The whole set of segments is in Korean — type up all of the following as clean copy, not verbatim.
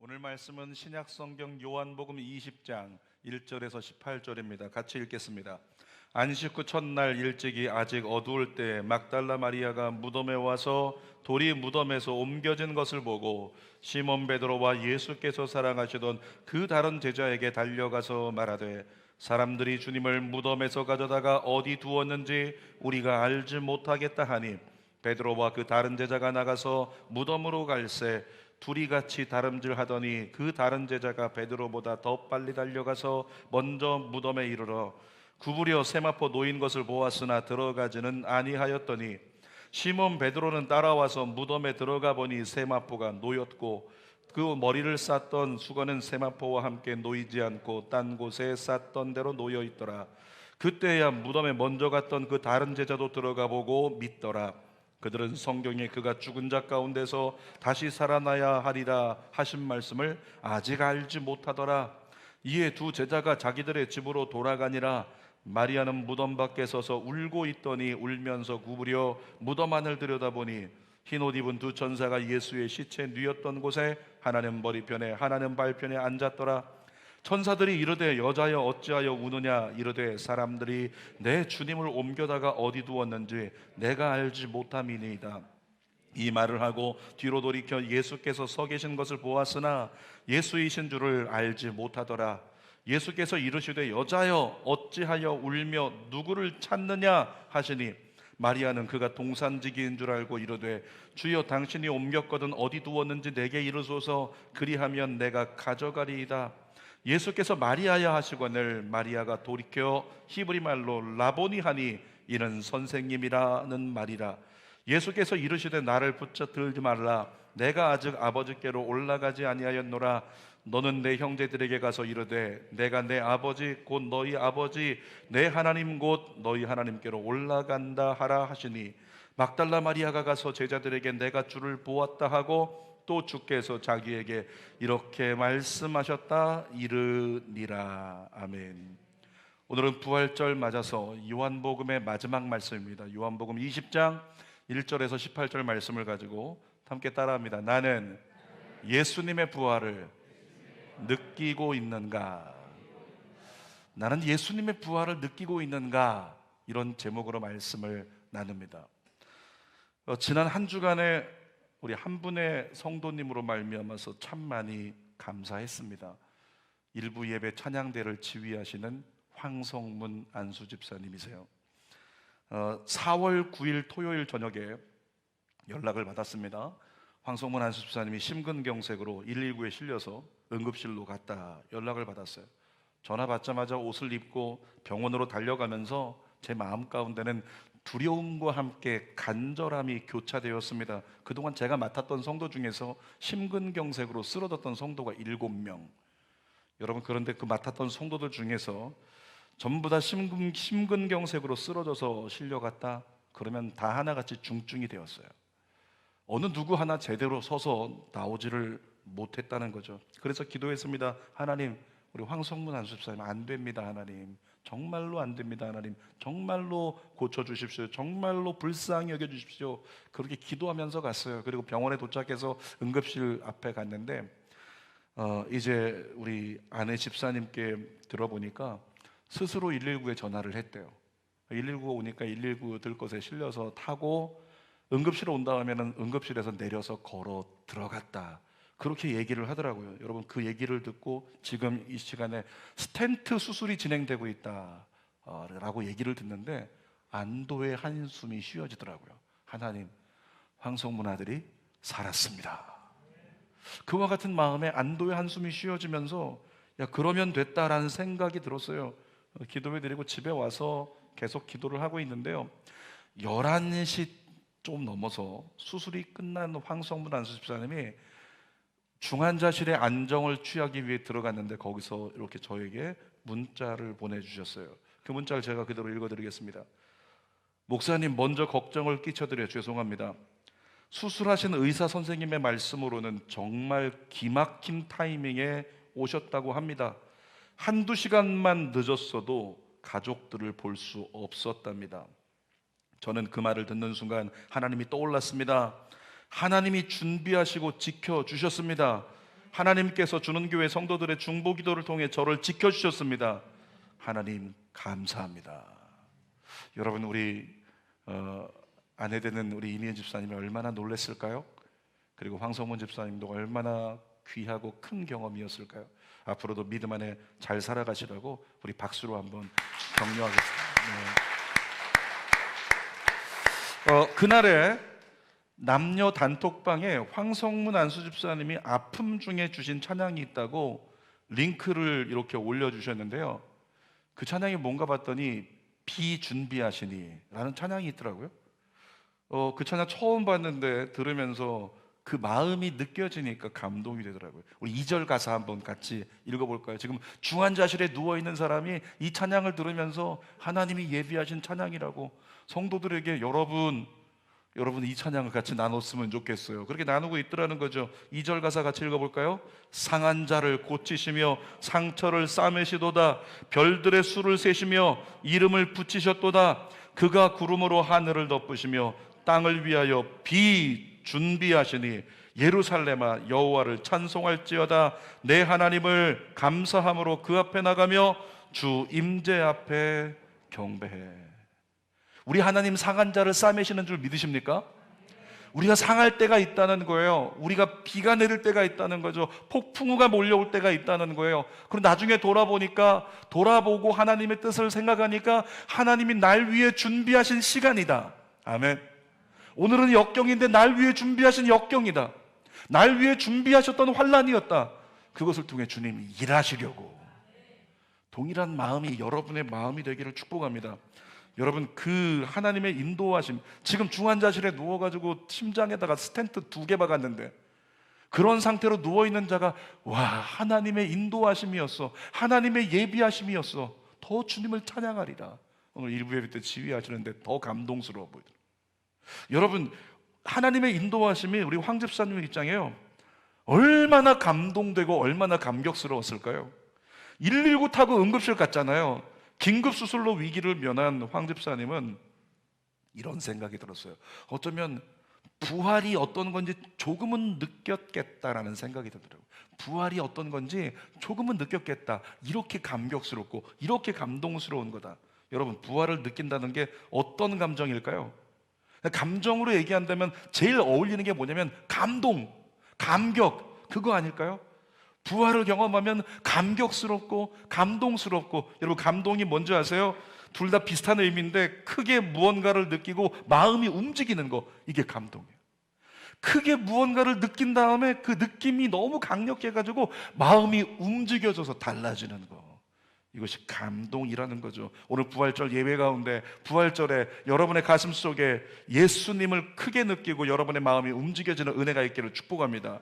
오늘 말씀은 신약성경 요한복음 20장 1절에서 18절입니다. 같이 읽겠습니다. 안식 후 첫날 일찍이 아직 어두울 때 막달라 마리아가 무덤에 와서 돌이 무덤에서 옮겨진 것을 보고 시몬 베드로와 예수께서 사랑하시던 그 다른 제자에게 달려가서 말하되 사람들이 주님을 무덤에서 가져다가 어디 두었는지 우리가 알지 못하겠다 하니 베드로와 그 다른 제자가 나가서 무덤으로 갈새 둘이 같이 다름질하더니 그 다른 제자가 베드로보다 더 빨리 달려가서 먼저 무덤에 이르러 구부려 세마포 놓인 것을 보았으나 들어가지는 아니하였더니 시몬 베드로는 따라와서 무덤에 들어가 보니 세마포가 놓였고 그 머리를 쌌던 수건은 세마포와 함께 놓이지 않고 딴 곳에 쌌던 대로 놓여 있더라. 그때야 무덤에 먼저 갔던 그 다른 제자도 들어가 보고 믿더라. 그들은 성경에 그가 죽은 자 가운데서 다시 살아나야 하리라 하신 말씀을 아직 알지 못하더라. 이에 두 제자가 자기들의 집으로 돌아가니라. 마리아는 무덤 밖에 서서 울고 있더니 울면서 구부려 무덤 안을 들여다보니 흰옷 입은 두 천사가 예수의 시체 뉘었던 곳에 하나는 머리편에 하나는 발편에 앉았더라. 천사들이 이르되 여자여 어찌하여 우느냐 이르되 사람들이 내 주님을 옮겨다가 어디 두었는지 내가 알지 못함이니이다. 이 말을 하고 뒤로 돌이켜 예수께서 서 계신 것을 보았으나 예수이신 줄을 알지 못하더라. 예수께서 이르시되 여자여 어찌하여 울며 누구를 찾느냐 하시니 마리아는 그가 동산지기인 줄 알고 이르되 주여 당신이 옮겼거든 어디 두었는지 내게 이르소서 그리하면 내가 가져가리이다. 예수께서 마리아야 하시거늘 마리아가 돌이켜 히브리 말로 라보니 하니 이는 선생님이라는 말이라. 예수께서 이르시되 나를 붙잡들지 말라. 내가 아직 아버지께로 올라가지 아니하였노라. 너는 내 형제들에게 가서 이르되 내가 내 아버지 곧 너희 아버지 내 하나님 곧 너희 하나님께로 올라간다 하라 하시니 막달라 마리아가 가서 제자들에게 내가 주를 보았다 하고 또 주께서 자기에게 이렇게 말씀하셨다 이르니라. 아멘. 오늘은 부활절 맞아서 요한복음의 마지막 말씀입니다. 요한복음 20장 1절에서 18절 말씀을 가지고 함께 따라합니다. 나는 예수님의 부활을 느끼고 있는가? 나는 예수님의 부활을 느끼고 있는가? 이런 제목으로 말씀을 나눕니다. 지난 한 주간에 우리 한 분의 성도님으로 말미암아서 참 많이 감사했습니다. 일부 예배 찬양대를 지휘하시는 황성문 안수 집사님이세요. 4월 9일 토요일 저녁에 연락을 받았습니다. 황성문 안수 집사님이 심근경색으로 119에 실려서 응급실로 갔다 연락을 받았어요. 전화 받자마자 옷을 입고 병원으로 달려가면서 제 마음 가운데는 두려움과 함께 간절함이 교차되었습니다. 그동안 제가 맡았던 성도 중에서 심근경색으로 쓰러졌던 성도가 7명. 여러분, 그런데 그 맡았던 성도들 중에서 전부 다 심근경색으로 쓰러져서 실려갔다? 그러면 다 하나같이 중증이 되었어요. 어느 누구 하나 제대로 서서 나오지를 못했다는 거죠. 그래서 기도했습니다. 하나님, 우리 황성문 안수집사님 안 됩니다. 하나님, 정말로 안 됩니다. 하나님, 정말로 고쳐주십시오. 정말로 불쌍히 여겨주십시오. 그렇게 기도하면서 갔어요. 그리고 병원에 도착해서 응급실 앞에 갔는데 이제 우리 아내 집사님께 들어보니까 스스로 119에 전화를 했대요. 119가 오니까 119 들 것에 실려서 타고 응급실에 온다 하면은 응급실에서 내려서 걸어 들어갔다. 그렇게 얘기를 하더라고요. 여러분, 그 얘기를 듣고 지금 이 시간에 스텐트 수술이 진행되고 있다 라고 얘기를 듣는데 안도의 한숨이 쉬어지더라고요. 하나님, 황성문 아들이 살았습니다. 그와 같은 마음에 안도의 한숨이 쉬어지면서 야, 그러면 됐다라는 생각이 들었어요. 기도해드리고 집에 와서 계속 기도를 하고 있는데요, 11시 좀 넘어서 수술이 끝난 황성문 안수집사님이 중환자실에 안정을 취하기 위해 들어갔는데 거기서 이렇게 저에게 문자를 보내주셨어요. 그 문자를 제가 그대로 읽어드리겠습니다. 목사님, 먼저 걱정을 끼쳐드려 죄송합니다. 수술하신 의사 선생님의 말씀으로는 정말 기막힌 타이밍에 오셨다고 합니다. 한두 시간만 늦었어도 가족들을 볼 수 없었답니다. 저는 그 말을 듣는 순간 하나님이 떠올랐습니다. 하나님이 준비하시고 지켜주셨습니다. 하나님께서 주는 교회 성도들의 중보 기도를 통해 저를 지켜주셨습니다. 하나님 감사합니다. 여러분, 우리 아내 되는 우리 이미연 집사님이 얼마나 놀랐을까요? 그리고 황성문 집사님도 얼마나 귀하고 큰 경험이었을까요? 앞으로도 믿음 안에 잘 살아가시라고 우리 박수로 한번 격려하겠습니다. 그날에 남녀 단톡방에 황성문 안수 집사님이 아픔 중에 주신 찬양이 있다고 링크를 이렇게 올려주셨는데요. 그 찬양이 뭔가 봤더니 비준비하시니 라는 찬양이 있더라고요. 그 찬양 처음 봤는데 들으면서 그 마음이 느껴지니까 감동이 되더라고요. 우리 2절 가사 한번 같이 읽어볼까요? 지금 중환자실에 누워있는 사람이 이 찬양을 들으면서 하나님이 예비하신 찬양이라고 성도들에게 여러분 이 찬양을 같이 나눴으면 좋겠어요. 그렇게 나누고 있더라는 거죠. 2절 가사 같이 읽어볼까요? 상한 자를 고치시며 상처를 싸매시도다. 별들의 수를 세시며 이름을 붙이셨도다. 그가 구름으로 하늘을 덮으시며 땅을 위하여 비 준비하시니 예루살렘아 여호와를 찬송할지어다. 내 하나님을 감사함으로 그 앞에 나가며 주 임재 앞에 경배해. 우리 하나님 상한 자를 싸매시는 줄 믿으십니까? 우리가 상할 때가 있다는 거예요. 우리가 비가 내릴 때가 있다는 거죠. 폭풍우가 몰려올 때가 있다는 거예요. 그럼 나중에 돌아보고 하나님의 뜻을 생각하니까 하나님이 날 위해 준비하신 시간이다. 아멘. 오늘은 역경인데 날 위해 준비하신 역경이다. 날 위해 준비하셨던 환난이었다. 그것을 통해 주님이 일하시려고. 동일한 마음이 여러분의 마음이 되기를 축복합니다. 여러분, 그 하나님의 인도하심, 지금 중환자실에 누워가지고 심장에다가 스텐트 2개 박았는데 그런 상태로 누워있는 자가 와, 하나님의 인도하심이었어, 하나님의 예비하심이었어, 더 주님을 찬양하리라. 오늘 일부 예배 때 지휘하시는데 더 감동스러워 보이더라고요. 여러분, 하나님의 인도하심이 우리 황 집사님의 입장에요, 얼마나 감동되고 얼마나 감격스러웠을까요? 119 타고 응급실 갔잖아요. 긴급수술로 위기를 면한 황 집사님은 이런 생각이 들었어요. 어쩌면 부활이 어떤 건지 조금은 느꼈겠다라는 생각이 들더라고요. 부활이 어떤 건지 조금은 느꼈겠다. 이렇게 감격스럽고 이렇게 감동스러운 거다. 여러분, 부활을 느낀다는 게 어떤 감정일까요? 감정으로 얘기한다면 제일 어울리는 게 뭐냐면 감동, 감격, 그거 아닐까요? 부활을 경험하면 감격스럽고 감동스럽고, 여러분 감동이 뭔지 아세요? 둘 다 비슷한 의미인데 크게 무언가를 느끼고 마음이 움직이는 거, 이게 감동이에요. 크게 무언가를 느낀 다음에 그 느낌이 너무 강력해가지고 마음이 움직여져서 달라지는 거, 이것이 감동이라는 거죠. 오늘 부활절 예배 가운데 부활절에 여러분의 가슴 속에 예수님을 크게 느끼고 여러분의 마음이 움직여지는 은혜가 있기를 축복합니다.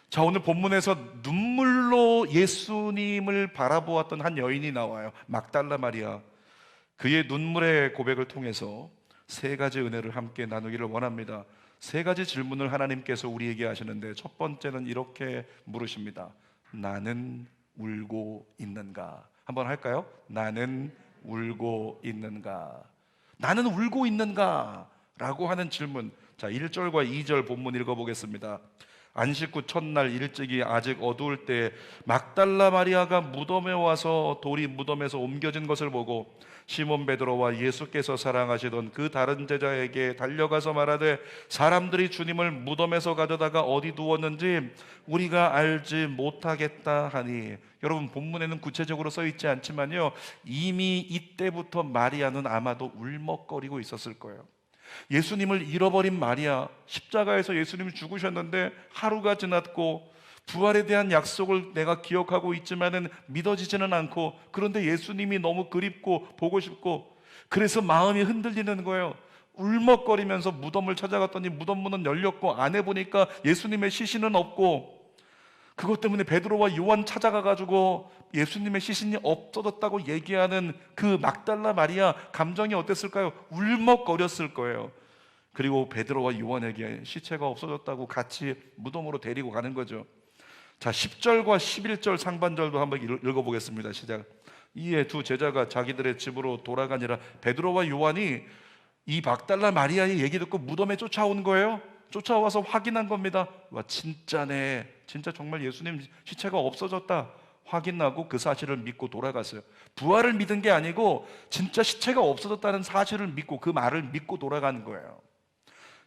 자, 오늘 본문에서 눈물로 예수님을 바라보았던 한 여인이 나와요. 막달라 마리아. 그의 눈물의 고백을 통해서 3가지 은혜를 함께 나누기를 원합니다. 3가지 질문을 하나님께서 우리에게 하시는데, 첫 번째는 이렇게 물으십니다. 나는 울고 있는가? 한번 할까요? 나는 울고 있는가? 나는 울고 있는가? 라고 하는 질문. 자, 1절과 2절 본문 읽어보겠습니다. 안식 후 첫날 일찍이 아직 어두울 때 막달라 마리아가 무덤에 와서 돌이 무덤에서 옮겨진 것을 보고 시몬 베드로와 예수께서 사랑하시던 그 다른 제자에게 달려가서 말하되, 사람들이 주님을 무덤에서 가져다가 어디 두었는지 우리가 알지 못하겠다 하니. 여러분, 본문에는 구체적으로 써 있지 않지만요, 이미 이때부터 마리아는 아마도 울먹거리고 있었을 거예요. 예수님을 잃어버린 마리아, 십자가에서 예수님이 죽으셨는데 하루가 지났고 부활에 대한 약속을 내가 기억하고 있지만은 믿어지지는 않고, 그런데 예수님이 너무 그립고 보고 싶고, 그래서 마음이 흔들리는 거예요. 울먹거리면서 무덤을 찾아갔더니 무덤 문은 열렸고 안에 보니까 예수님의 시신은 없고, 그것 때문에 베드로와 요한 찾아가가지고 예수님의 시신이 없어졌다고 얘기하는 그 막달라 마리아, 감정이 어땠을까요? 울먹거렸을 거예요. 그리고 베드로와 요한에게 시체가 없어졌다고 같이 무덤으로 데리고 가는 거죠. 자, 10절과 11절 상반절도 한번 읽어보겠습니다. 시작. 이에 두 제자가 자기들의 집으로 돌아가니라. 베드로와 요한이 이 막달라 마리아의 얘기 듣고 무덤에 쫓아온 거예요. 쫓아와서 확인한 겁니다. 와, 진짜네. 진짜 정말 예수님 시체가 없어졌다. 확인하고 그 사실을 믿고 돌아갔어요. 부활을 믿은 게 아니고 진짜 시체가 없어졌다는 사실을 믿고 그 말을 믿고 돌아가는 거예요.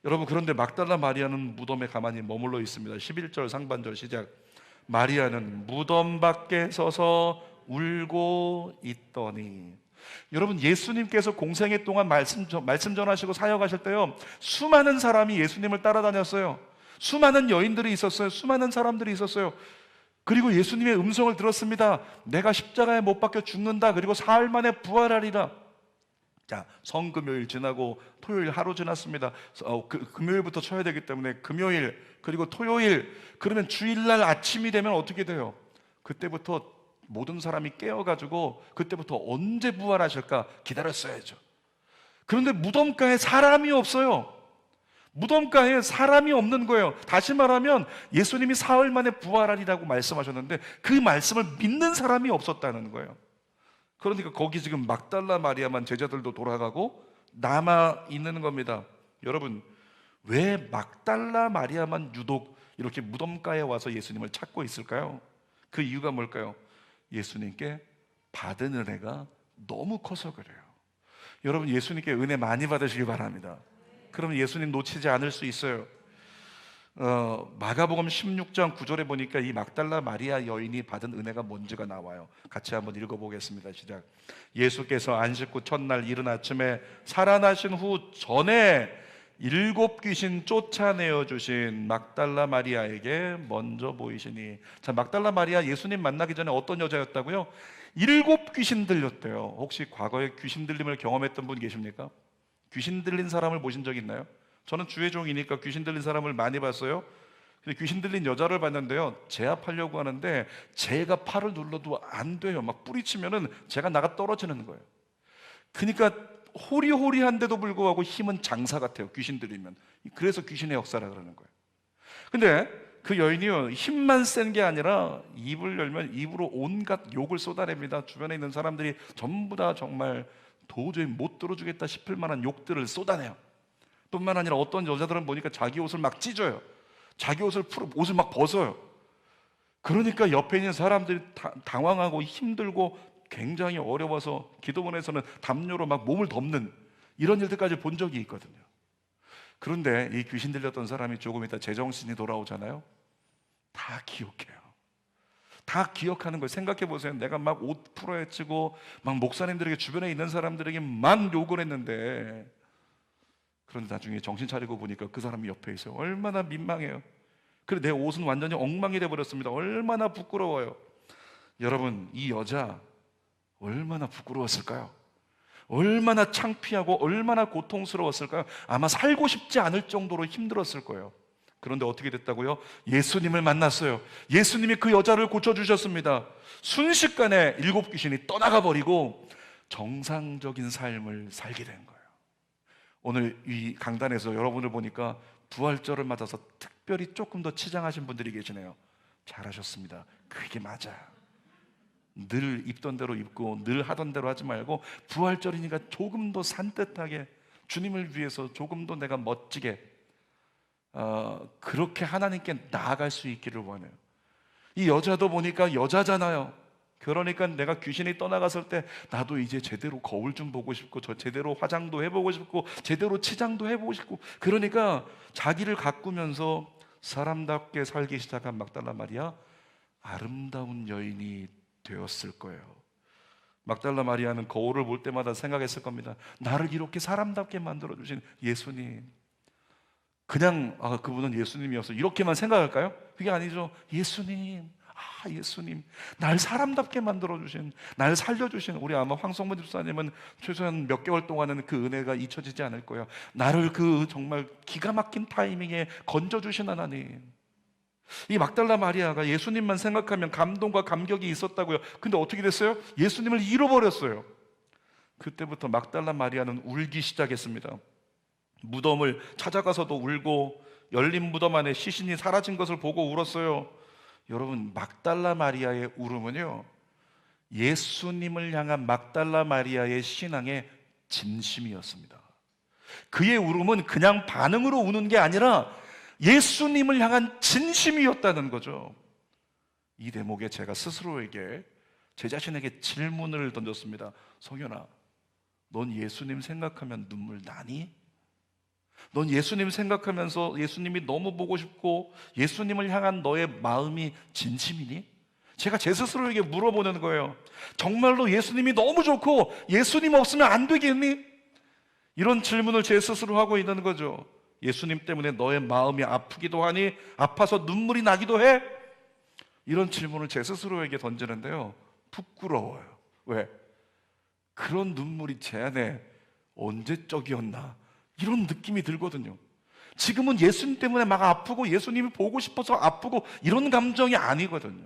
여러분, 그런데 막달라 마리아는 무덤에 가만히 머물러 있습니다. 11절 상반절 시작. 마리아는 무덤 밖에 서서 울고 있더니. 여러분, 예수님께서 공생애 동안 말씀 전하시고 사역하실 때요, 수많은 사람이 예수님을 따라다녔어요. 수많은 여인들이 있었어요. 수많은 사람들이 있었어요. 그리고 예수님의 음성을 들었습니다. 내가 십자가에 못 박혀 죽는다. 그리고 사흘 만에 부활하리라. 자, 성금요일 지나고 토요일 하루 지났습니다. 금요일부터 쳐야 되기 때문에 금요일 그리고 토요일, 그러면 주일날 아침이 되면 어떻게 돼요? 그때부터 모든 사람이 깨어가지고 그때부터 언제 부활하실까 기다렸어야죠. 그런데 무덤가에 사람이 없어요. 무덤가에 사람이 없는 거예요. 다시 말하면 예수님이 사흘 만에 부활하리라고 말씀하셨는데 그 말씀을 믿는 사람이 없었다는 거예요. 그러니까 거기 지금 막달라 마리아만, 제자들도 돌아가고 남아 있는 겁니다. 여러분, 왜 막달라 마리아만 유독 이렇게 무덤가에 와서 예수님을 찾고 있을까요? 그 이유가 뭘까요? 예수님께 받은 은혜가 너무 커서 그래요. 여러분, 예수님께 은혜 많이 받으시기 바랍니다. 그러면 예수님 놓치지 않을 수 있어요. 마가복음 16장 9절에 보니까 이 막달라 마리아 여인이 받은 은혜가 뭔지가 나와요. 같이 한번 읽어보겠습니다. 시작. 예수께서 안식 후 첫날 이른 아침에 살아나신 후 전에 7 귀신 쫓아내어 주신 막달라 마리아에게 먼저 보이시니. 자, 막달라 마리아 예수님 만나기 전에 어떤 여자였다고요? 7 귀신 들렸대요. 혹시 과거에 귀신 들림을 경험했던 분 계십니까? 귀신 들린 사람을 보신 적 있나요? 저는 주의 종이니까 귀신 들린 사람을 많이 봤어요. 근데 귀신 들린 여자를 봤는데요, 제압하려고 하는데 제가 팔을 눌러도 안 돼요. 막 뿌리치면은 제가 나가 떨어지는 거예요. 그러니까 호리호리한데도 불구하고 힘은 장사 같아요. 귀신 들리면. 그래서 귀신의 역사라 그러는 거예요. 근데 그 여인이요, 힘만 센 게 아니라 입을 열면 입으로 온갖 욕을 쏟아냅니다. 주변에 있는 사람들이 전부 다 정말 도저히 못 들어주겠다 싶을 만한 욕들을 쏟아내요. 뿐만 아니라 어떤 여자들은 보니까 자기 옷을 막 찢어요. 자기 옷을 막 벗어요. 그러니까 옆에 있는 사람들이 당황하고 힘들고 굉장히 어려워서 기도원에서는 담요로 막 몸을 덮는 이런 일들까지 본 적이 있거든요. 그런데 이 귀신 들렸던 사람이 조금 있다 제정신이 돌아오잖아요. 다 기억해요. 다 기억하는 거예요. 생각해 보세요. 내가 막 옷 풀어헤치고 막 목사님들에게, 주변에 있는 사람들에게 막 욕을 했는데, 그런데 나중에 정신 차리고 보니까 그 사람이 옆에 있어요. 얼마나 민망해요. 그리고 내 옷은 완전히 엉망이 돼버렸습니다. 얼마나 부끄러워요. 여러분, 이 여자 얼마나 부끄러웠을까요? 얼마나 창피하고 얼마나 고통스러웠을까요? 아마 살고 싶지 않을 정도로 힘들었을 거예요. 그런데 어떻게 됐다고요? 예수님을 만났어요. 예수님이 그 여자를 고쳐주셨습니다. 순식간에 7 귀신이 떠나가 버리고 정상적인 삶을 살게 된 거예요. 오늘 이 강단에서 여러분을 보니까 부활절을 맞아서 특별히 조금 더 치장하신 분들이 계시네요. 잘하셨습니다. 그게 맞아요. 늘 입던 대로 입고 늘 하던 대로 하지 말고 부활절이니까 조금 더 산뜻하게 주님을 위해서 조금 더 내가 멋지게 그렇게 하나님께 나아갈 수 있기를 원해요. 이 여자도 보니까 여자잖아요. 그러니까 내가 귀신이 떠나갔을 때 나도 이제 제대로 거울 좀 보고 싶고 제대로 화장도 해보고 싶고 제대로 치장도 해보고 싶고, 그러니까 자기를 가꾸면서 사람답게 살기 시작한 막달라 마리아, 아름다운 여인이 되었을 거예요. 막달라 마리아는 거울을 볼 때마다 생각했을 겁니다. 나를 이렇게 사람답게 만들어주신 예수님. 그냥 그분은 예수님이어서 이렇게만 생각할까요? 그게 아니죠. 예수님, 예수님, 날 사람답게 만들어주신, 날 살려주신, 우리 아마 황성문 집사님은 최소한 몇 개월 동안은 그 은혜가 잊혀지지 않을 거예요. 나를 그 정말 기가 막힌 타이밍에 건져주신 하나님. 이 막달라 마리아가 예수님만 생각하면 감동과 감격이 있었다고요. 근데 어떻게 됐어요? 예수님을 잃어버렸어요. 그때부터 막달라 마리아는 울기 시작했습니다. 무덤을 찾아가서도 울고 열린 무덤 안에 시신이 사라진 것을 보고 울었어요. 여러분, 막달라 마리아의 울음은요, 예수님을 향한 막달라 마리아의 신앙의 진심이었습니다. 그의 울음은 그냥 반응으로 우는 게 아니라 예수님을 향한 진심이었다는 거죠. 이 대목에 제가 스스로에게, 제 자신에게 질문을 던졌습니다. 성현아, 넌 예수님 생각하면 눈물 나니? 넌 예수님 생각하면서 예수님이 너무 보고 싶고 예수님을 향한 너의 마음이 진심이니? 제가 제 스스로에게 물어보는 거예요. 정말로 예수님이 너무 좋고 예수님 없으면 안 되겠니? 이런 질문을 제 스스로 하고 있는 거죠. 예수님 때문에 너의 마음이 아프기도 하니? 아파서 눈물이 나기도 해? 이런 질문을 제 스스로에게 던지는데요, 부끄러워요. 왜? 그런 눈물이 제 안에 언제적이었나, 이런 느낌이 들거든요. 지금은 예수님 때문에 막 아프고 예수님이 보고 싶어서 아프고 이런 감정이 아니거든요.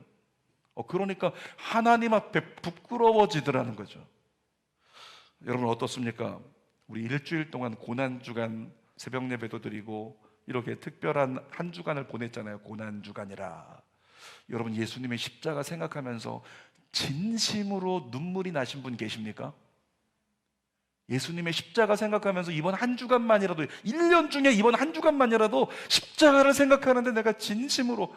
그러니까 하나님 앞에 부끄러워지더라는 거죠. 여러분 어떻습니까? 우리 일주일 동안 고난주간 새벽 예배도 드리고 이렇게 특별한 한 주간을 보냈잖아요. 고난주간이라. 여러분 예수님의 십자가 생각하면서 진심으로 눈물이 나신 분 계십니까? 예수님의 십자가 생각하면서 이번 한 주간만이라도, 1년 중에 이번 한 주간만이라도 십자가를 생각하는데 내가 진심으로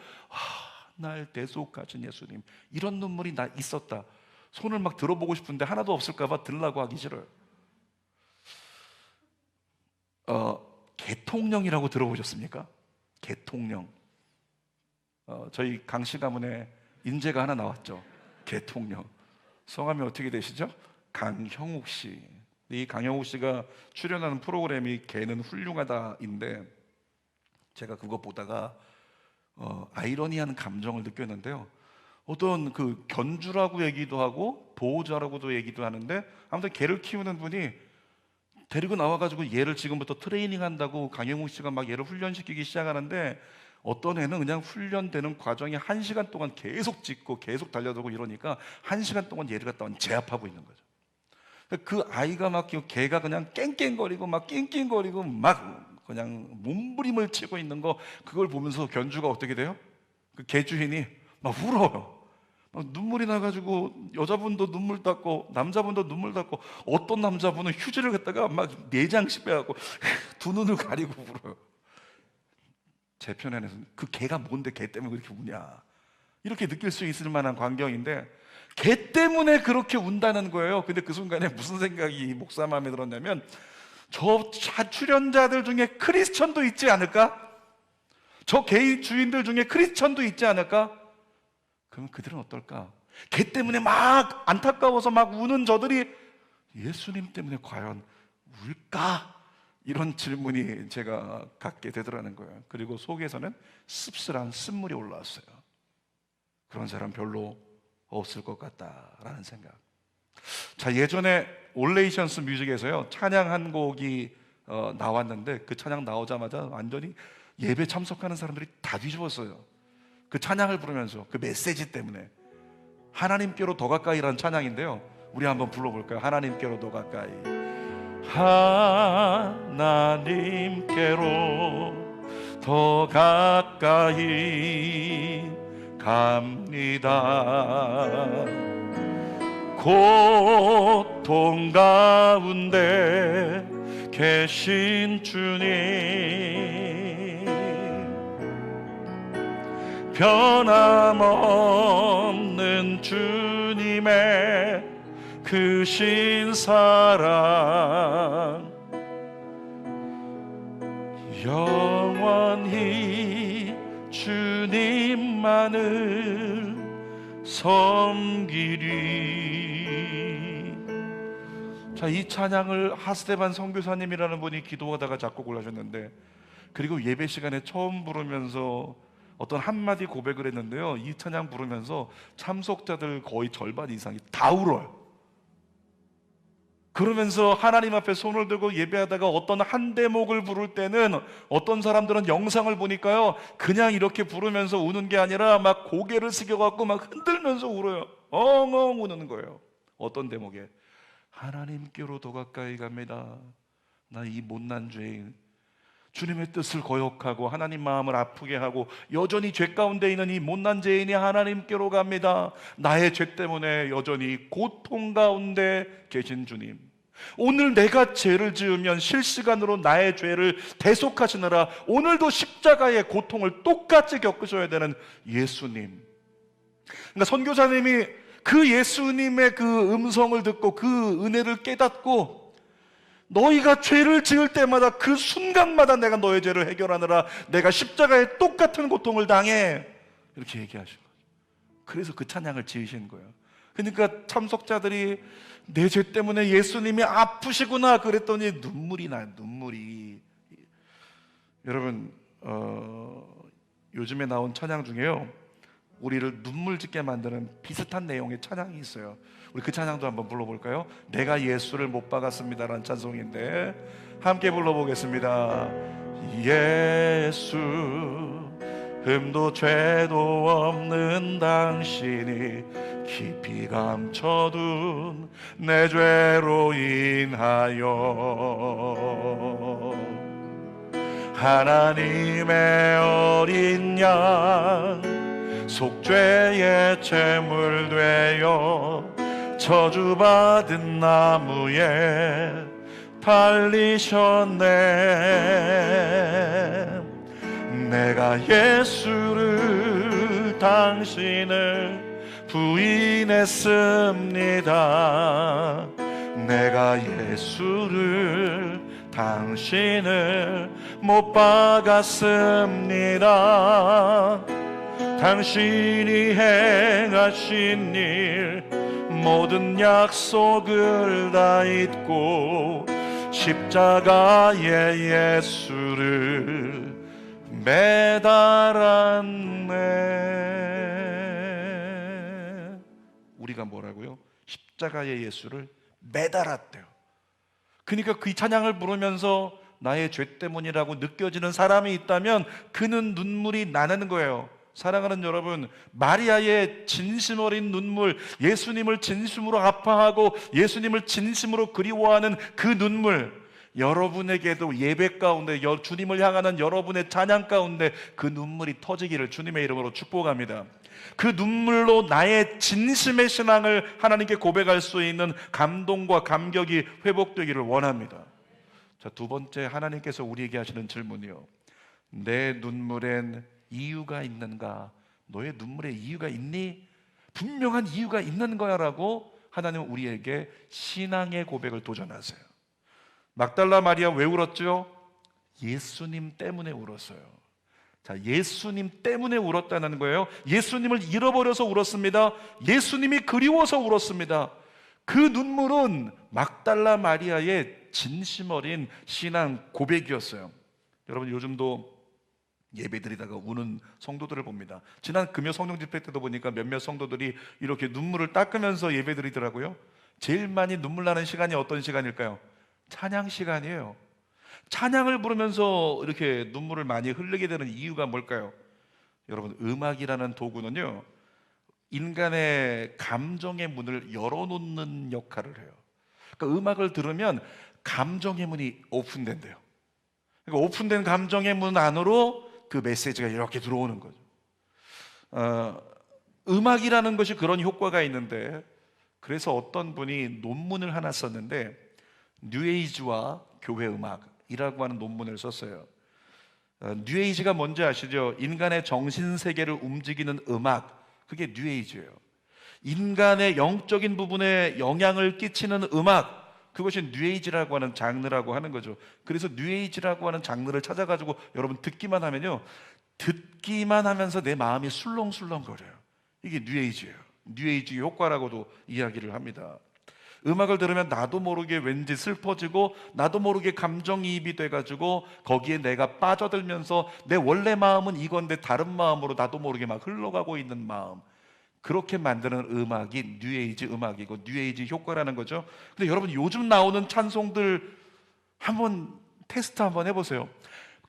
날 대속하신 예수님, 이런 눈물이 나 있었다. 손을 막 들어보고 싶은데 하나도 없을까 봐 들라고 하기 싫어요. 개통령이라고 들어보셨습니까? 개통령. 저희 강씨 가문에 인재가 하나 나왔죠. 개통령. 성함이 어떻게 되시죠? 강형욱 씨. 이 강형욱 씨가 출연하는 프로그램이 개는 훌륭하다인데, 제가 그거 보다가 아이러니한 감정을 느꼈는데요. 어떤 그 견주라고 얘기도 하고 보호자라고도 얘기도 하는데, 아무튼 개를 키우는 분이 데리고 나와가지고 얘를 지금부터 트레이닝 한다고 강형욱 씨가 막 얘를 훈련시키기 시작하는데, 어떤 애는 그냥 훈련되는 과정이 1시간 동안 계속 짖고 계속 달려들고 이러니까 1시간 동안 얘를 갖다 제압하고 있는 거죠. 그 아이가 막 걔가 그냥 깽깽거리고 막 낑낑거리고 막 그냥 몸부림을 치고 있는 거, 그걸 보면서 견주가 어떻게 돼요? 그 개 주인이 막 울어요. 막 눈물이 나가지고 여자분도 눈물 닦고 남자분도 눈물 닦고, 어떤 남자분은 휴지를 갖다가 막 내장씩 빼갖고 두 눈을 가리고 울어요. 제 편에는 그 개가 뭔데 개 때문에 그렇게 우냐, 이렇게 느낄 수 있을 만한 광경인데, 개 때문에 그렇게 운다는 거예요. 근데 그 순간에 무슨 생각이 목사 마음에 들었냐면, 저 출연자들 중에 크리스천도 있지 않을까? 저 개 주인들 중에 크리스천도 있지 않을까? 그럼 그들은 어떨까? 개 때문에 막 안타까워서 막 우는 저들이 예수님 때문에 과연 울까? 이런 질문이 제가 갖게 되더라는 거예요. 그리고 속에서는 씁쓸한 쓴물이 올라왔어요. 그런 사람 별로 없을 것 같다라는 생각. 자, 예전에 올레이션스 뮤직에서요, 찬양 한 곡이 나왔는데, 그 찬양 나오자마자 완전히 예배 참석하는 사람들이 다 뒤집었어요. 그 찬양을 부르면서, 그 메시지 때문에. 하나님께로 더 가까이라는 찬양인데요, 우리 한번 불러볼까요? 하나님께로 더 가까이. 하나님께로 더 가까이 갑니다. 고통 가운데 계신 주님, 변함없는 주님의 크신 사랑, 영원히 주님만을 섬기리. 자, 이 찬양을 하스데반 선교사님이라는 분이 기도하다가 작곡을 하셨는데, 그리고 예배 시간에 처음 부르면서 어떤 한마디 고백을 했는데요, 이 찬양 부르면서 참석자들 거의 절반 이상이 다 울어요. 그러면서 하나님 앞에 손을 들고 예배하다가 어떤 한 대목을 부를 때는 어떤 사람들은 영상을 보니까요, 그냥 이렇게 부르면서 우는 게 아니라 막 고개를 숙여갖고 막 흔들면서 울어요. 엉엉 우는 거예요. 어떤 대목에 하나님께로 더 가까이 갑니다. 나 이 못난 죄인, 주님의 뜻을 거역하고 하나님 마음을 아프게 하고 여전히 죄 가운데 있는 이 못난 죄인이 하나님께로 갑니다. 나의 죄 때문에 여전히 고통 가운데 계신 주님, 오늘 내가 죄를 지으면 실시간으로 나의 죄를 대속하시느라 오늘도 십자가의 고통을 똑같이 겪으셔야 되는 예수님. 그러니까 선교사님이 그 예수님의 그 음성을 듣고 그 은혜를 깨닫고, 너희가 죄를 지을 때마다 그 순간마다 내가 너의 죄를 해결하느라 내가 십자가에 똑같은 고통을 당해, 이렇게 얘기하신 거예요. 그래서 그 찬양을 지으신 거예요. 그러니까 참석자들이 내 죄 때문에 예수님이 아프시구나 그랬더니 눈물이 나요. 눈물이. 여러분, 요즘에 나온 찬양 중에요, 우리를 눈물 짓게 만드는 비슷한 내용의 찬양이 있어요. 우리 그 찬양도 한번 불러볼까요? 내가 예수를 못 박았습니다라는 찬송인데 함께 불러보겠습니다. 예수, 흠도 죄도 없는 당신이 깊이 감춰둔 내 죄로 인하여 하나님의 어린 양 속죄의 제물 되어 저주받은 나무에 달리셨네. 내가 예수를 당신을 부인했습니다. 내가 예수를 당신을 못 박았습니다. 당신이 행하신 일 모든 약속을 다 잊고 십자가에 예수를 매달았네. 우리가 뭐라고요? 십자가에 예수를 매달았대요. 그러니까 그 찬양을 부르면서 나의 죄 때문이라고 느껴지는 사람이 있다면 그는 눈물이 나는 거예요. 사랑하는 여러분, 마리아의 진심 어린 눈물, 예수님을 진심으로 아파하고 예수님을 진심으로 그리워하는 그 눈물, 여러분에게도 예배 가운데 주님을 향하는 여러분의 찬양 가운데 그 눈물이 터지기를 주님의 이름으로 축복합니다. 그 눈물로 나의 진심의 신앙을 하나님께 고백할 수 있는 감동과 감격이 회복되기를 원합니다. 자, 두 번째, 하나님께서 우리에게 하시는 질문이요, 내 눈물엔 이유가 있는가? 너의 눈물에 이유가 있니? 분명한 이유가 있는 거야 라고 하나님은 우리에게 신앙의 고백을 도전하세요. 막달라 마리아 왜 울었죠? 예수님 때문에 울었어요. 자, 예수님 때문에 울었다는 거예요. 예수님을 잃어버려서 울었습니다. 예수님이 그리워서 울었습니다. 그 눈물은 막달라 마리아의 진심 어린 신앙 고백이었어요. 여러분, 요즘도 예배드리다가 우는 성도들을 봅니다. 지난 금요 성령 집회 때도 보니까 몇몇 성도들이 이렇게 눈물을 닦으면서 예배드리더라고요. 제일 많이 눈물 나는 시간이 어떤 시간일까요? 찬양 시간이에요. 찬양을 부르면서 이렇게 눈물을 많이 흘리게 되는 이유가 뭘까요? 여러분, 음악이라는 도구는요, 인간의 감정의 문을 열어놓는 역할을 해요. 그러니까 음악을 들으면 감정의 문이 오픈된대요. 그러니까 오픈된 감정의 문 안으로 그 메시지가 이렇게 들어오는 거죠. 음악이라는 것이 그런 효과가 있는데, 그래서 어떤 분이 논문을 하나 썼는데 뉴에이지와 교회 음악이라고 하는 논문을 썼어요. 뉴에이지가 뭔지 아시죠? 인간의 정신세계를 움직이는 음악, 그게 뉴에이지예요. 인간의 영적인 부분에 영향을 끼치는 음악, 그것이 뉴에이지라고 하는 장르라고 하는 거죠. 그래서 뉴에이지라고 하는 장르를 찾아가지고 여러분 듣기만 하면요, 듣기만 하면서 내 마음이 술렁술렁거려요. 이게 뉴에이지예요. 뉴에이지 효과라고도 이야기를 합니다. 음악을 들으면 나도 모르게 왠지 슬퍼지고 나도 모르게 감정이입이 돼가지고 거기에 내가 빠져들면서 내 원래 마음은 이건데 다른 마음으로 나도 모르게 막 흘러가고 있는 마음, 그렇게 만드는 음악이 뉴에이지 음악이고 뉴에이지 효과라는 거죠. 근데 여러분, 요즘 나오는 찬송들 한번 테스트 한번 해보세요.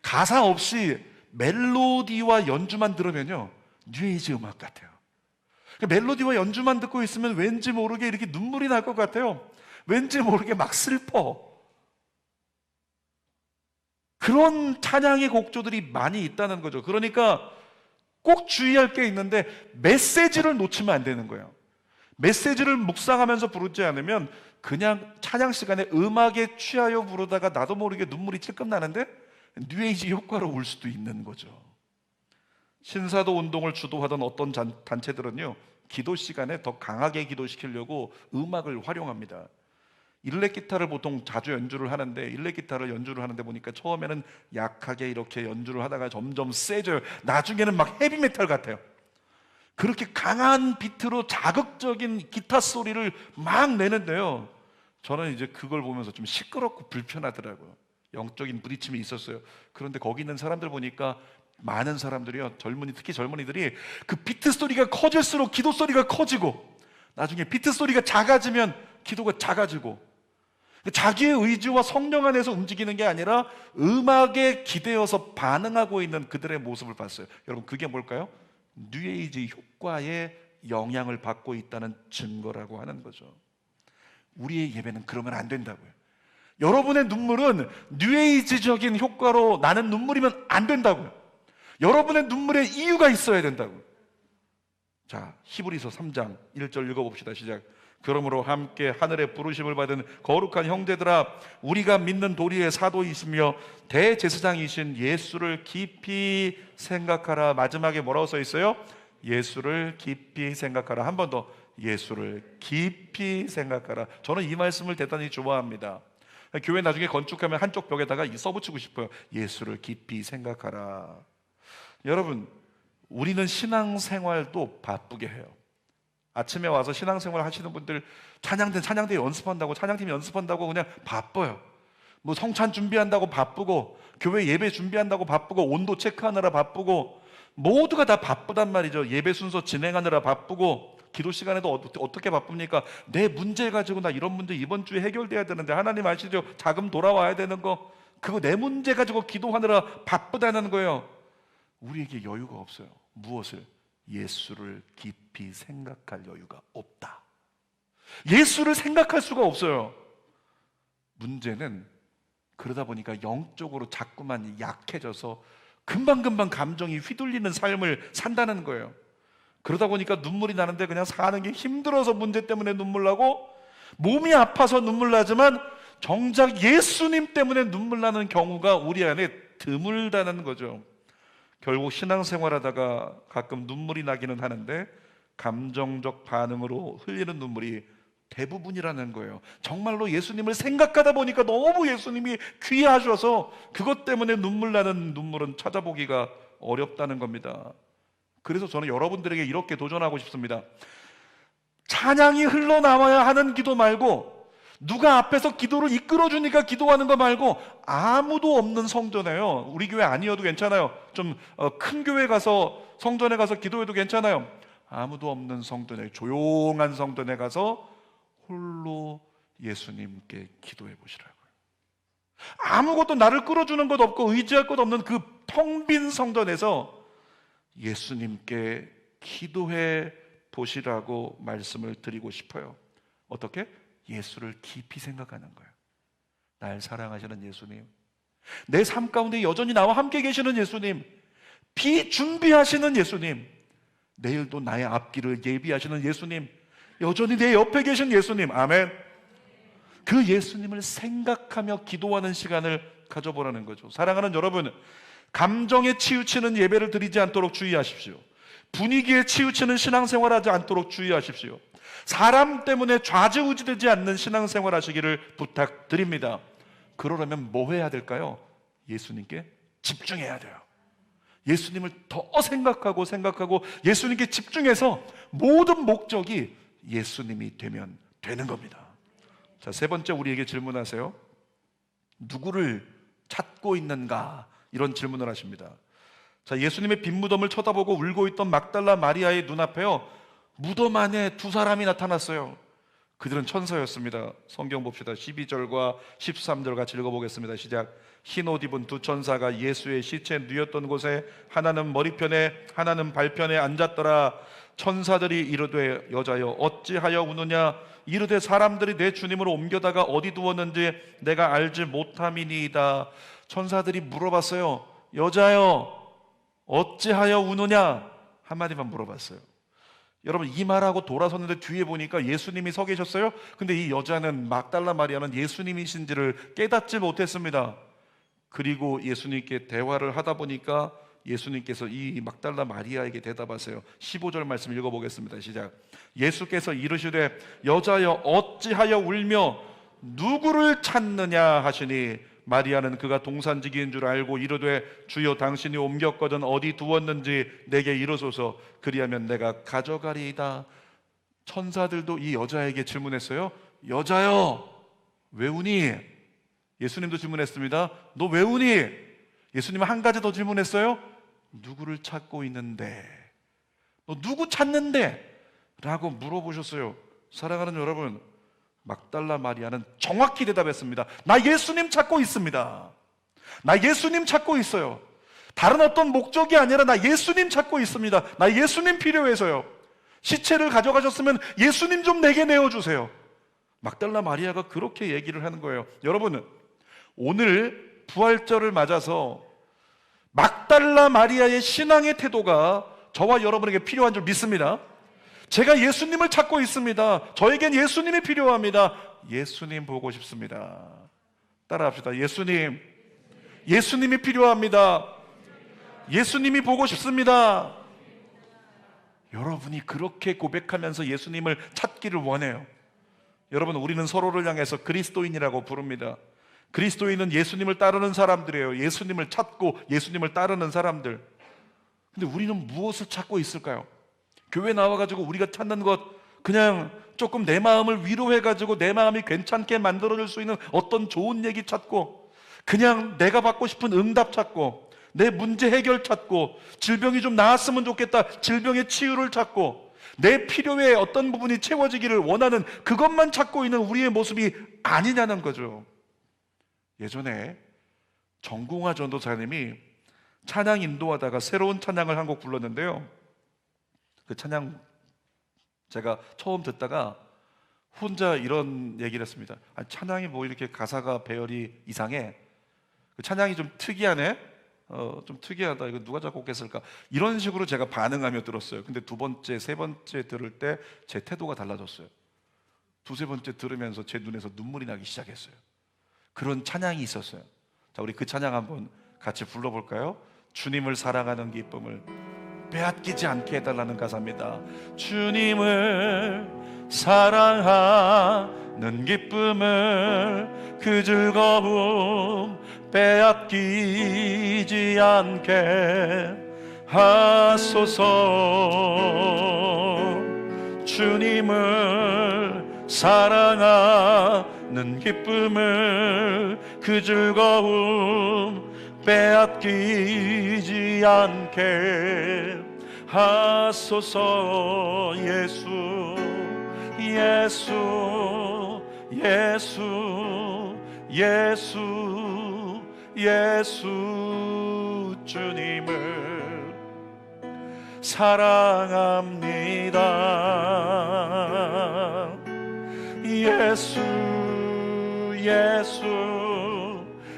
가사 없이 멜로디와 연주만 들으면요, 뉴에이지 음악 같아요. 멜로디와 연주만 듣고 있으면 왠지 모르게 이렇게 눈물이 날 것 같아요. 왠지 모르게 막 슬퍼. 그런 찬양의 곡조들이 많이 있다는 거죠. 그러니까 꼭 주의할 게 있는데 메시지를 놓치면 안 되는 거예요. 메시지를 묵상하면서 부르지 않으면 그냥 찬양 시간에 음악에 취하여 부르다가 나도 모르게 눈물이 찔끔 나는데 뉴에이지 효과로 울 수도 있는 거죠. 신사도 운동을 주도하던 어떤 단체들은요, 기도 시간에 더 강하게 기도시키려고 음악을 활용합니다. 일렉 기타를 보통 자주 연주를 하는데, 일렉 기타를 연주를 하는데 보니까 처음에는 약하게 이렇게 연주를 하다가 점점 세져요. 나중에는 막 헤비메탈 같아요. 그렇게 강한 비트로 자극적인 기타 소리를 막 내는데요, 저는 이제 그걸 보면서 좀 시끄럽고 불편하더라고요. 영적인 부딪힘이 있었어요. 그런데 거기 있는 사람들 보니까 많은 사람들이요, 특히 젊은이들이 그 비트 소리가 커질수록 기도 소리가 커지고, 나중에 비트 소리가 작아지면 기도가 작아지고, 자기의 의지와 성령 안에서 움직이는 게 아니라 음악에 기대어서 반응하고 있는 그들의 모습을 봤어요. 여러분, 그게 뭘까요? 뉴에이지 효과에 영향을 받고 있다는 증거라고 하는 거죠. 우리의 예배는 그러면 안 된다고요. 여러분의 눈물은 뉴에이지적인 효과로 나는 눈물이면 안 된다고요. 여러분의 눈물에 이유가 있어야 된다고요. 자, 히브리서 3장 1절 읽어봅시다. 시작. 그러므로 함께 하늘의 부르심을 받은 거룩한 형제들아, 우리가 믿는 도리의 사도이시며 대제사장이신 예수를 깊이 생각하라. 마지막에 뭐라고 써 있어요? 예수를 깊이 생각하라. 한 번 더, 예수를 깊이 생각하라. 저는 이 말씀을 대단히 좋아합니다. 교회 나중에 건축하면 한쪽 벽에다가 써붙이고 싶어요. 예수를 깊이 생각하라. 여러분, 우리는 신앙생활도 바쁘게 해요. 아침에 와서 신앙생활 하시는 분들 찬양대 연습한다고, 찬양팀 연습한다고 그냥 바빠요. 뭐 성찬 준비한다고 바쁘고, 교회 예배 준비한다고 바쁘고, 온도 체크하느라 바쁘고, 모두가 다 바쁘단 말이죠. 예배 순서 진행하느라 바쁘고, 기도 시간에도 어떻게 바쁩니까? 내 문제 가지고 나 이런 문제 이번 주에 해결돼야 되는데, 하나님 아시죠? 자금 돌아와야 되는 거, 그거 내 문제 가지고 기도하느라 바쁘다는 거예요. 우리에게 여유가 없어요. 무엇을? 예수를 깊이 생각할 여유가 없다. 예수를 생각할 수가 없어요. 문제는 그러다 보니까 영적으로 자꾸만 약해져서 금방금방 감정이 휘둘리는 삶을 산다는 거예요. 그러다 보니까 눈물이 나는데 그냥 사는 게 힘들어서 문제 때문에 눈물 나고, 몸이 아파서 눈물 나지만 정작 예수님 때문에 눈물 나는 경우가 우리 안에 드물다는 거죠. 결국 신앙생활하다가 가끔 눈물이 나기는 하는데 감정적 반응으로 흘리는 눈물이 대부분이라는 거예요. 정말로 예수님을 생각하다 보니까 너무 예수님이 귀하셔서 그것 때문에 눈물 나는 눈물은 찾아보기가 어렵다는 겁니다. 그래서 저는 여러분들에게 이렇게 도전하고 싶습니다. 찬양이 흘러나와야 하는 기도 말고, 누가 앞에서 기도를 이끌어주니까 기도하는 거 말고, 아무도 없는 성전에요, 우리 교회 아니어도 괜찮아요. 좀 큰 교회 가서 성전에 가서 기도해도 괜찮아요. 아무도 없는 성전에, 조용한 성전에 가서 홀로 예수님께 기도해 보시라고요. 아무것도 나를 끌어주는 것 없고 의지할 것 없는 그 텅 빈 성전에서 예수님께 기도해 보시라고 말씀을 드리고 싶어요. 어떻게? 예수를 깊이 생각하는 거예요. 날 사랑하시는 예수님, 내 삶 가운데 여전히 나와 함께 계시는 예수님, 비준비하시는 예수님, 내일도 나의 앞길을 예비하시는 예수님, 여전히 내 옆에 계신 예수님, 아멘. 그 예수님을 생각하며 기도하는 시간을 가져보라는 거죠. 사랑하는 여러분, 감정에 치우치는 예배를 드리지 않도록 주의하십시오. 분위기에 치우치는 신앙생활하지 않도록 주의하십시오. 사람 때문에 좌지우지되지 않는 신앙생활 하시기를 부탁드립니다. 그러려면 뭐 해야 될까요? 예수님께 집중해야 돼요. 예수님을 더 생각하고 예수님께 집중해서 모든 목적이 예수님이 되면 되는 겁니다. 자, 세 번째, 우리에게 질문하세요. 누구를 찾고 있는가? 이런 질문을 하십니다. 자, 예수님의 빈 무덤을 쳐다보고 울고 있던 막달라 마리아의 눈앞에요, 무덤 안에 두 사람이 나타났어요. 그들은 천사였습니다. 성경 봅시다. 12절과 13절 같이 읽어보겠습니다. 시작. 흰 옷 입은 두 천사가 예수의 시체 누였던 곳에 하나는 머리편에 하나는 발편에 앉았더라. 천사들이 이르되 여자여 어찌하여 우느냐? 이르되 사람들이 내 주님을 옮겨다가 어디 두었는지 내가 알지 못함이니이다. 천사들이 물어봤어요. 여자여 어찌하여 우느냐? 한마디만 물어봤어요. 여러분, 이 말하고 돌아섰는데 뒤에 보니까 예수님이 서 계셨어요. 근데 이 여자는, 막달라 마리아는 예수님이신지를 깨닫지 못했습니다. 그리고 예수님께 대화를 하다 보니까 예수님께서 이 막달라 마리아에게 대답하세요. 15절 말씀 읽어보겠습니다. 시작. 예수께서 이르시되 여자여 어찌하여 울며 누구를 찾느냐 하시니 마리아는 그가 동산지기인 줄 알고 이르되 주여 당신이 옮겼거든 어디 두었는지 내게 이르소서 그리하면 내가 가져가리이다. 천사들도 이 여자에게 질문했어요. 여자여 왜 우니? 예수님도 질문했습니다. 너 왜 우니? 예수님은 한 가지 더 질문했어요. 누구를 찾고 있는데? 너 누구 찾는데? 라고 물어보셨어요. 사랑하는 여러분, 막달라 마리아는 정확히 대답했습니다. 나 예수님 찾고 있습니다. 나 예수님 찾고 있어요. 다른 어떤 목적이 아니라 나 예수님 찾고 있습니다. 나 예수님 필요해서요. 시체를 가져가셨으면 예수님 좀 내게 내어주세요. 막달라 마리아가 그렇게 얘기를 하는 거예요. 여러분, 오늘 부활절을 맞아서 막달라 마리아의 신앙의 태도가 저와 여러분에게 필요한 줄 믿습니다. 제가 예수님을 찾고 있습니다. 저에겐 예수님이 필요합니다. 예수님 보고 싶습니다. 따라합시다. 예수님, 예수님이 필요합니다. 예수님이 보고 싶습니다. 여러분이 그렇게 고백하면서 예수님을 찾기를 원해요. 여러분, 우리는 서로를 향해서 그리스도인이라고 부릅니다. 그리스도인은 예수님을 따르는 사람들이에요. 예수님을 찾고 예수님을 따르는 사람들. 근데 우리는 무엇을 찾고 있을까요? 교회 나와가지고 우리가 찾는 것, 그냥 조금 내 마음을 위로해가지고 내 마음이 괜찮게 만들어줄 수 있는 어떤 좋은 얘기 찾고, 그냥 내가 받고 싶은 응답 찾고, 내 문제 해결 찾고, 질병이 좀 나았으면 좋겠다, 질병의 치유를 찾고, 내 필요의 어떤 부분이 채워지기를 원하는 그것만 찾고 있는 우리의 모습이 아니냐는 거죠. 예전에 정궁화 전도사님이 찬양 인도하다가 새로운 찬양을 한 곡 불렀는데요, 그 찬양 제가 처음 듣다가 혼자 이런 얘기를 했습니다. 아니, 찬양이 뭐 이렇게 가사가 배열이 이상해, 그 찬양이 좀 특이하네, 좀 특이하다, 이거 누가 작곡했을까, 이런 식으로 제가 반응하며 들었어요. 근데 두 번째, 세 번째 들을 때 제 태도가 달라졌어요. 두세 번째 들으면서 제 눈에서 눈물이 나기 시작했어요. 그런 찬양이 있었어요. 자, 우리 그 찬양 한번 같이 불러볼까요? 주님을 사랑하는 기쁨을 빼앗기지 않게 해달라는 가사입니다. 주님을 사랑하는 기쁨을, 그 즐거움 빼앗기지 않게 하소서. 주님을 사랑하는 기쁨을, 그 즐거움 빼앗기지 않게 하소서. 예수, 예수, 예수, 예수, 예수, 주님을 사랑합니다. 예수, 예수,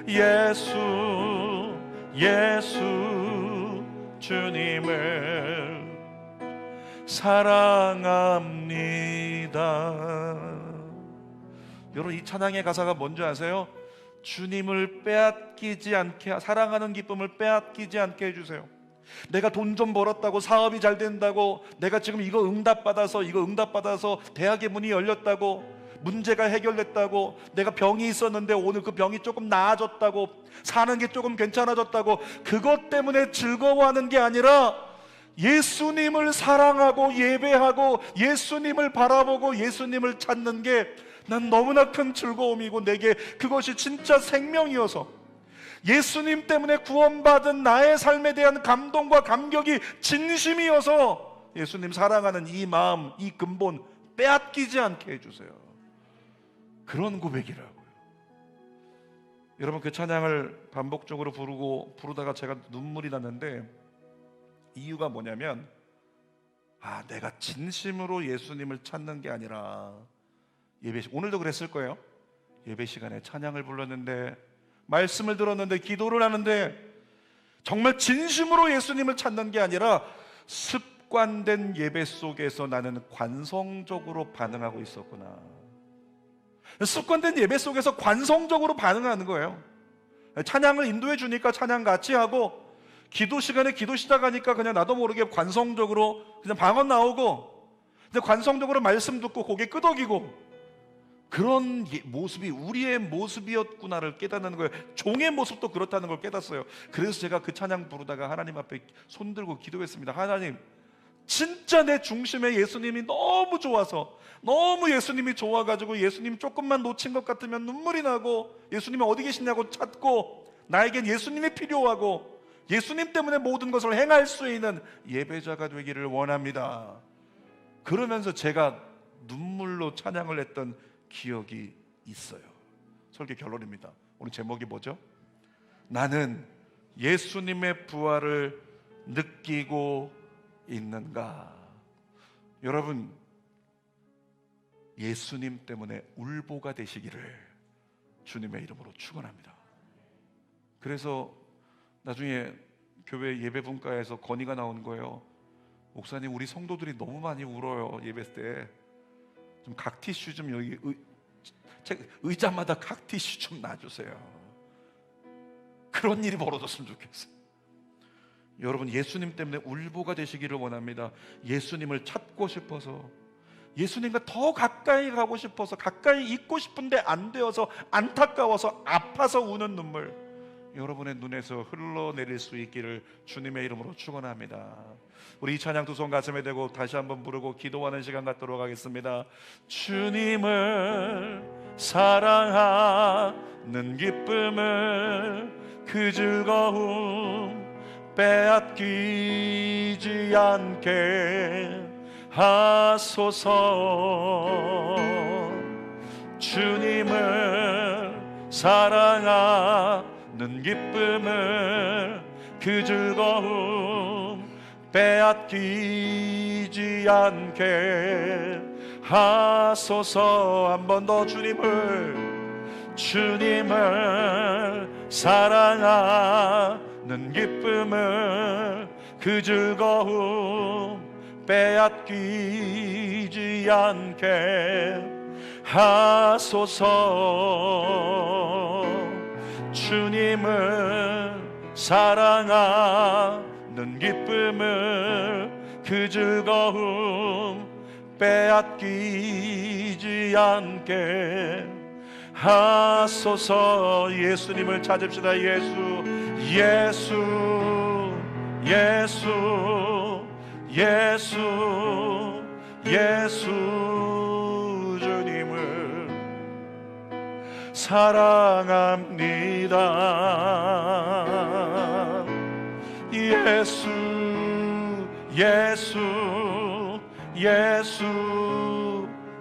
예수, 예수, 주님을 사랑합니다. 여러분, 이 찬양의 가사가 뭔지 아세요? 주님을 빼앗기지 않게, 사랑하는 기쁨을 빼앗기지 않게 해주세요. 내가 돈 좀 벌었다고, 사업이 잘 된다고, 내가 지금 이거 응답받아서 대학의 문이 열렸다고, 문제가 해결됐다고, 내가 병이 있었는데 오늘 그 병이 조금 나아졌다고, 사는 게 조금 괜찮아졌다고, 그것 때문에 즐거워하는 게 아니라 예수님을 사랑하고 예배하고 예수님을 바라보고 예수님을 찾는 게 난 너무나 큰 즐거움이고, 내게 그것이 진짜 생명이어서, 예수님 때문에 구원받은 나의 삶에 대한 감동과 감격이 진심이어서 예수님 사랑하는 이 마음, 이 근본 빼앗기지 않게 해주세요. 그런 고백이라고요. 여러분, 그 찬양을 반복적으로 부르다가 제가 눈물이 났는데, 이유가 뭐냐면, 내가 진심으로 예수님을 찾는 게 아니라, 오늘도 그랬을 거예요. 예배 시간에 찬양을 불렀는데, 말씀을 들었는데, 기도를 하는데, 정말 진심으로 예수님을 찾는 게 아니라 습관된 예배 속에서 나는 관성적으로 반응하고 있었구나. 습관된 예배 속에서 관성적으로 반응하는 거예요. 찬양을 인도해 주니까 찬양 같이 하고, 기도 시간에 기도 시작하니까 그냥 나도 모르게 관성적으로 그냥 방언 나오고, 그냥 관성적으로 말씀 듣고 고개 끄덕이고, 그런 모습이 우리의 모습이었구나를 깨닫는 거예요. 종의 모습도 그렇다는 걸 깨닫어요. 그래서 제가 그 찬양 부르다가 하나님 앞에 손 들고 기도했습니다. 하나님, 진짜 내 중심에 예수님이 너무 좋아서, 너무 예수님이 좋아가지고 예수님 조금만 놓친 것 같으면 눈물이 나고, 예수님이 어디 계시냐고 찾고, 나에겐 예수님이 필요하고 예수님 때문에 모든 것을 행할 수 있는 예배자가 되기를 원합니다. 그러면서 제가 눈물로 찬양을 했던 기억이 있어요. 설교 결론입니다. 오늘 제목이 뭐죠? 나는 예수님의 부활을 느끼고 있는가? 여러분, 예수님 때문에 울보가 되시기를 주님의 이름으로 축원합니다. 그래서 나중에 교회 예배 분과에서 건의가 나온 거예요. 목사님, 우리 성도들이 너무 많이 울어요. 예배 때 좀 각티슈 좀 여기 의자마다 각티슈 좀 놔주세요. 그런 일이 벌어졌으면 좋겠어요. 여러분, 예수님 때문에 울보가 되시기를 원합니다. 예수님을 찾고 싶어서, 예수님과 더 가까이 가고 싶어서, 가까이 있고 싶은데 안 되어서 안타까워서 아파서 우는 눈물, 여러분의 눈에서 흘러내릴 수 있기를 주님의 이름으로 축원합니다. 우리 이 찬양 두 손 가슴에 대고 다시 한번 부르고 기도하는 시간 갖도록 하겠습니다. 주님을 사랑하는 기쁨을, 그 즐거움 빼앗기지 않게 하소서. 주님을 사랑하는 기쁨을, 그 즐거움 빼앗기지 않게 하소서. 한 번 더. 주님을 사랑하는 기쁨을, 그 즐거움 빼앗기지 않게 하소서. 주님을 사랑하는 기쁨을, 그 즐거움 빼앗기지 않게 하소서. 예수님을 찾읍시다. 예수, 예수, 예수, 예수, 예수. 주님을 사랑합니다. 예수, 예수, 예수,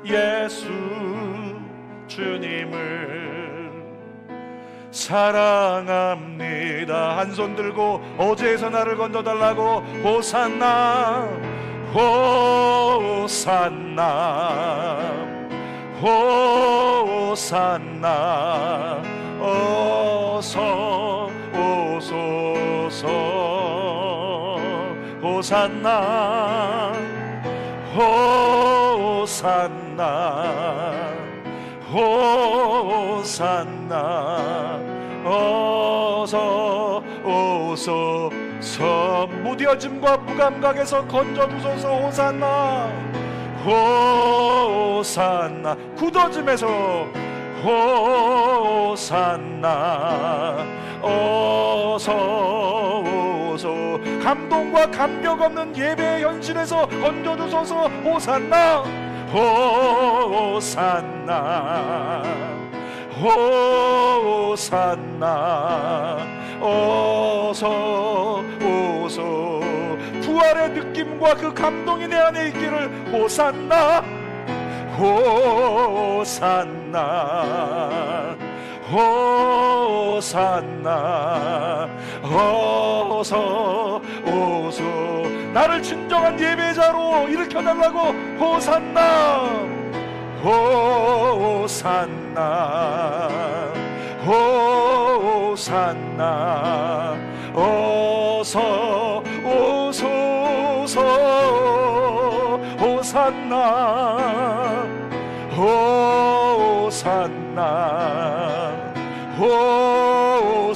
예수. 주님을 사랑합니다. 한 손 들고 어제에서 나를 건져달라고. 호산나, 호산나, 호산나. 어서 오소서. 호산나, 호산나, 호산나. 어서 오소서. 무뎌짐과 무감각에서 건져주소서. 호산나, 호산나. 굳어짐에서 호산나. 어서 오소. 감동과 감격 없는 예배의 현실에서 건져주소서. 호산나, 호산나, 호산나. 어서 오소. 부활의 느낌과 그 감동이 내 안에 있기를. 호산나, 호산나, 호산나. 어서 오소. 나를 진정한 예배자로 일으켜달라고. 호산나, 호산나, 호산나. 어서 오소서. 주옵소서. 호산나 호산나 호산나